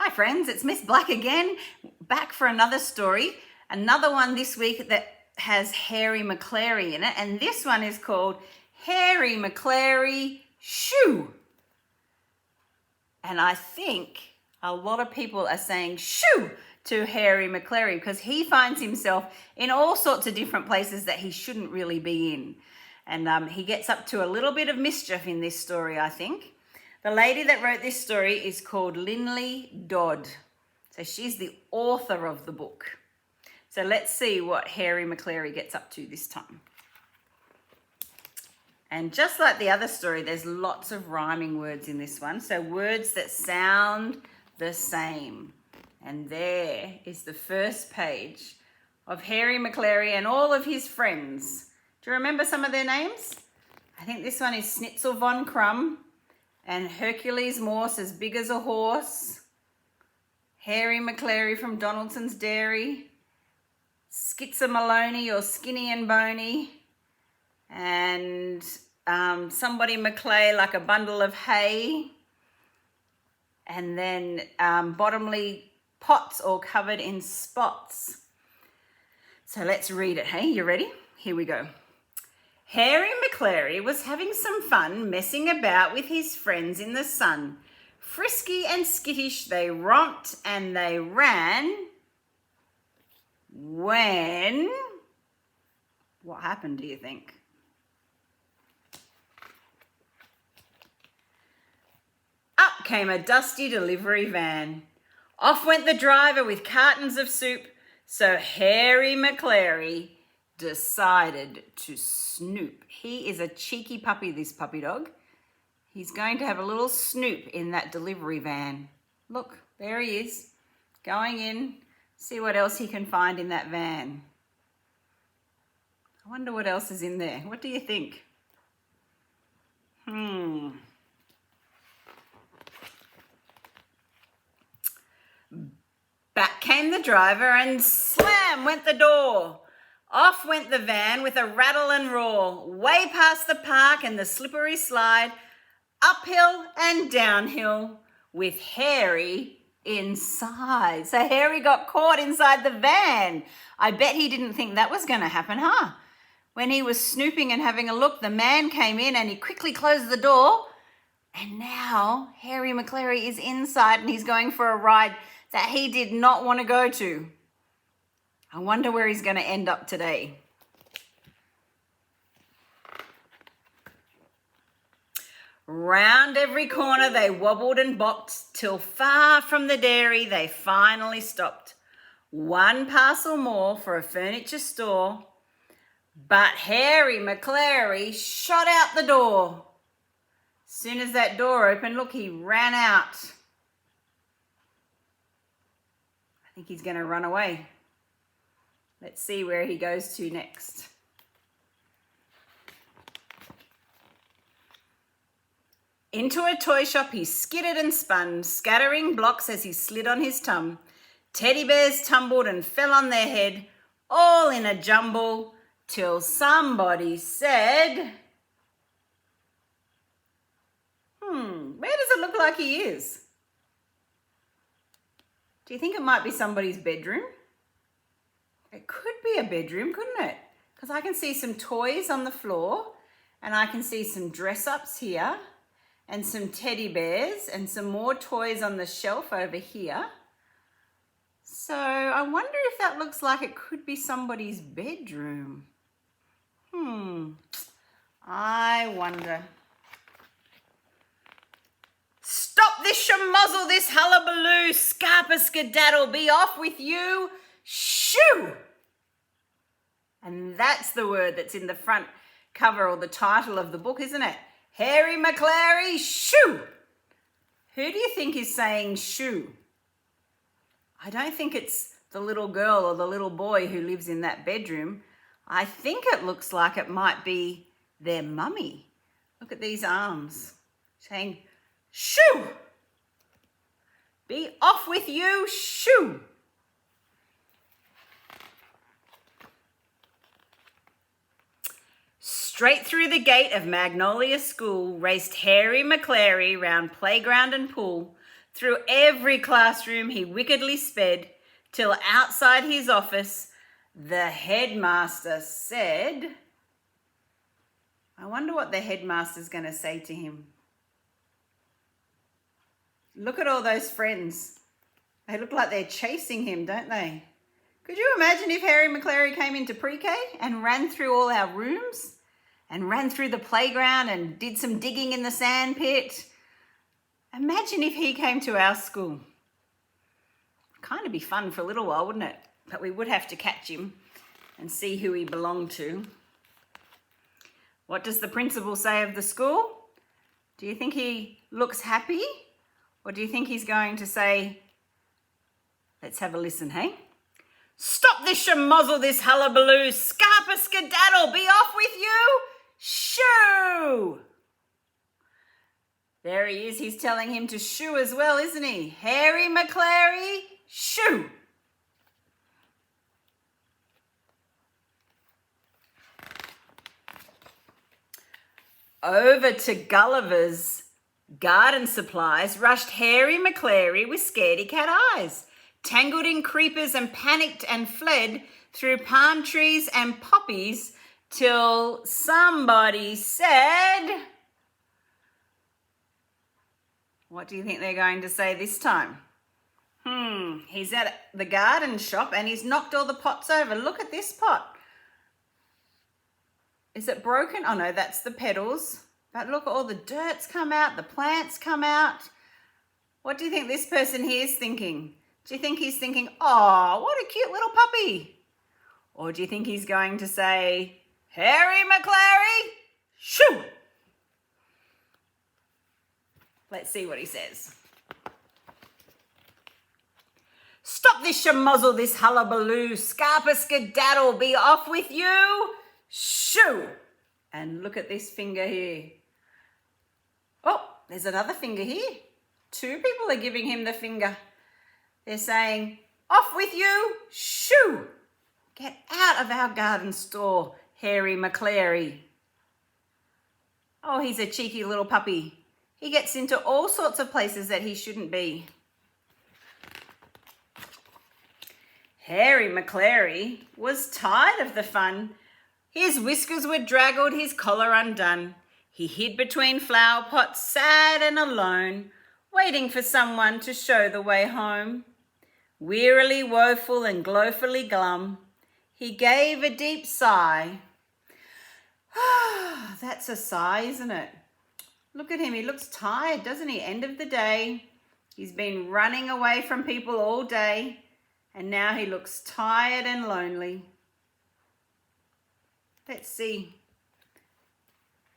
Hi friends, it's Miss Black again, back for another story. Another one this week that has Harry Maclary in it, and this one is called Harry Maclary Shoo. And I think a lot of people are saying shoo to Harry Maclary because he finds himself in all sorts of different places that he shouldn't really be in. And he gets up to a little bit of mischief in this story, I think. The lady that wrote this story is called Lynley Dodd. So she's the author of the book. So let's see what Harry Maclary gets up to this time. And just like the other story, there's lots of rhyming words in this one. So words that sound the same. And there is the first page of Harry Maclary and all of his friends. Do you remember some of their names? I think this one is Schnitzel von Krumm and Hercules Morse as big as a horse. Harry Maclary from Donaldson's Dairy. Skitzer Maloney or Skinny and Bony. And somebody Maclay like a bundle of hay. And then Bottomley Pots all covered in spots. So let's read it, hey? You ready? Here we go. Harry Maclary was having some fun messing about with his friends in the sun. Frisky and skittish they romped and they ran. When... what happened, do you think? Up came a dusty delivery van. Off went the driver with cartons of soup. So Harry Maclary decided to snoop. He is a cheeky puppy, this puppy dog. He's going to have a little snoop in that delivery van. Look, there he is, going in. See what else he can find in that van. I wonder what else is in there. What do you think? Back came the driver and slam went the door. Off went the van with a rattle and roar, way past the park and the slippery slide, uphill and downhill with Harry inside. So Harry got caught inside the van. I bet he didn't think that was going to happen, huh? When he was snooping and having a look, the man came in and he quickly closed the door. And now Harry Maclary is inside and he's going for a ride that he did not want to go to. I wonder where he's going to end up today. Round every corner they wobbled and bopped till far from the dairy they finally stopped. One parcel more for a furniture store. But Harry Maclary shot out the door. Soon as that door opened, look, he ran out. I think he's going to run away. Let's see where he goes to next. Into a toy shop he skidded and spun, scattering blocks as he slid on his tum. Teddy bears tumbled and fell on their head, all in a jumble, till somebody said, where does it look like he is? Do you think it might be somebody's bedroom? It could be a bedroom, couldn't it? Because I can see some toys on the floor and I can see some dress-ups here and some teddy bears and some more toys on the shelf over here. So I wonder if that looks like it could be somebody's bedroom. I wonder. Stop this shamuzzle, this hullabaloo, scarper skedaddle, be off with you. Shoo! And that's the word that's in the front cover or the title of the book, isn't it? Harry Maclary, shoo! Who do you think is saying shoo? I don't think it's the little girl or the little boy who lives in that bedroom. I think it looks like it might be their mummy. Look at these arms saying shoo! Be off with you, shoo! Straight through the gate of Magnolia School raced Harry Maclary round playground and pool. Through every classroom he wickedly sped, till outside his office the headmaster said, I wonder what the headmaster's going to say to him. Look at all those friends. They look like they're chasing him, don't they? Could you imagine if Harry Maclary came into pre-K and ran through all our rooms and ran through the playground and did some digging in the sand pit? Imagine if he came to our school. Kind of be fun for a little while, wouldn't it? But we would have to catch him and see who he belonged to. What does the principal say of the school? Do you think he looks happy? Or do you think he's going to say, let's have a listen, hey? Stop this shamozzle, this hullabaloo, scarper skedaddle, be off with you, shoo! There he is, he's telling him to shoo as well, isn't he? Harry Maclary, shoo! Over to Gulliver's garden supplies rushed Harry Maclary with scaredy cat eyes, tangled in creepers and panicked and fled through palm trees and poppies till somebody said, what do you think they're going to say this time? He's at the garden shop and he's knocked all the pots over. Look at this pot. Is it broken? Oh no, that's the petals. But look, all the dirt's come out, the plants come out. What do you think this person here is thinking? Do you think he's thinking, oh, what a cute little puppy? Or do you think he's going to say, Harry Maclary, shoo! Let's see what he says. Stop this shamozzle, this hullabaloo, scarper skedaddle, be off with you, shoo! And look at this finger here. Oh, there's another finger here. Two people are giving him the finger. They're saying, off with you, shoo! Get out of our garden store, Harry Maclary. Oh, he's a cheeky little puppy. He gets into all sorts of places that he shouldn't be. Harry Maclary was tired of the fun. His whiskers were draggled, his collar undone. He hid between flower pots, sad and alone, waiting for someone to show the way home. Wearily woeful and glowfully glum, he gave a deep sigh. Ah, that's a sigh, isn't it? Look at him, he looks tired, doesn't he? End of the day. He's been running away from people all day, and now he looks tired and lonely. Let's see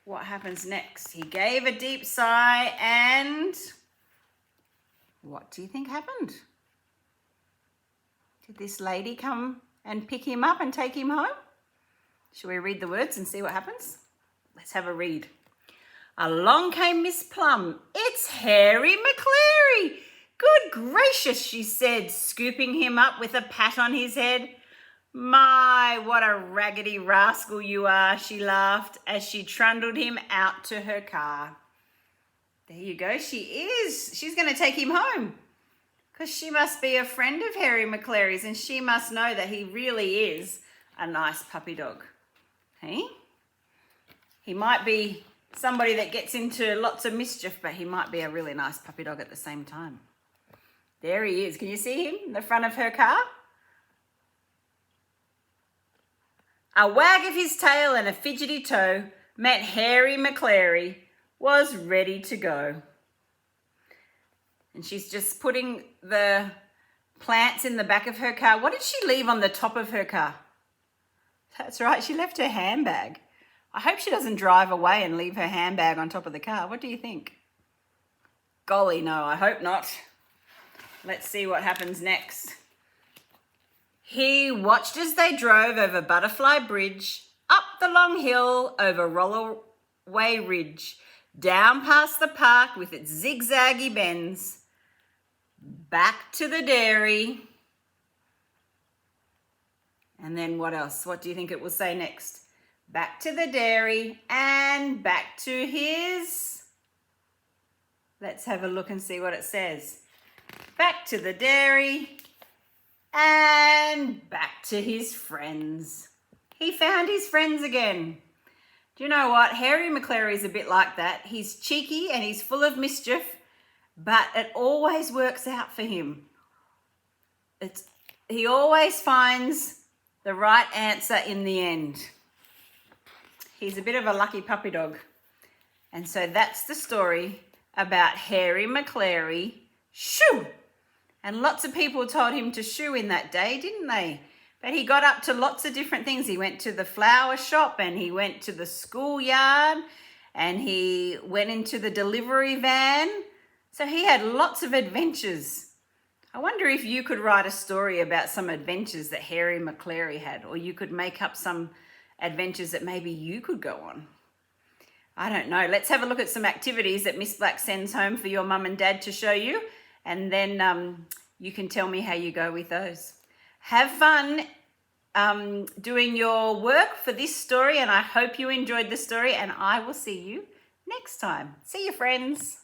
what happens next. He gave a deep sigh and what do you think happened? Did this lady come and pick him up and take him home? Shall we read the words and see what happens? Let's have a read. Along came Miss Plum. It's Harry Maclary. Good gracious, she said, scooping him up with a pat on his head. My, what a raggedy rascal you are, she laughed as she trundled him out to her car. There you go, she is. She's going to take him home because she must be a friend of Harry Maclary's and she must know that he really is a nice puppy dog. Hey? He might be somebody that gets into lots of mischief, but he might be a really nice puppy dog at the same time. There he is. Can you see him in the front of her car? A wag of his tail and a fidgety toe meant Harry Maclary was ready to go. And she's just putting the plants in the back of her car. What did she leave on the top of her car? That's right, she left her handbag. I hope she doesn't drive away and leave her handbag on top of the car. What do you think? Golly, no, I hope not. Let's see what happens next. He watched as they drove over Butterfly Bridge, up the long hill, over Rollaway Ridge, down past the park with its zigzaggy bends, back to the dairy. And then what else? What do you think it will say next? Back to the dairy and back to his Let's have a look and see what it says. Back to the dairy and back to his friends. He found his friends again. Do you know what? Harry Maclary is a bit like that. He's cheeky and he's full of mischief, but it always works out for him. He always finds the right answer in the end. He's a bit of a lucky puppy dog. And so that's the story about Harry Maclary, shoo! And lots of people told him to shoo in that day, didn't they? But he got up to lots of different things. He went to the flower shop and he went to the schoolyard and he went into the delivery van. So he had lots of adventures. I wonder if you could write a story about some adventures that Harry Maclary had, or you could make up some adventures that maybe you could go on. I don't know. Let's have a look at some activities that Miss Black sends home for your mum and dad to show you, and then you can tell me how you go with those. Have fun doing your work for this story, and I hope you enjoyed the story, and I will see you next time. See you, friends.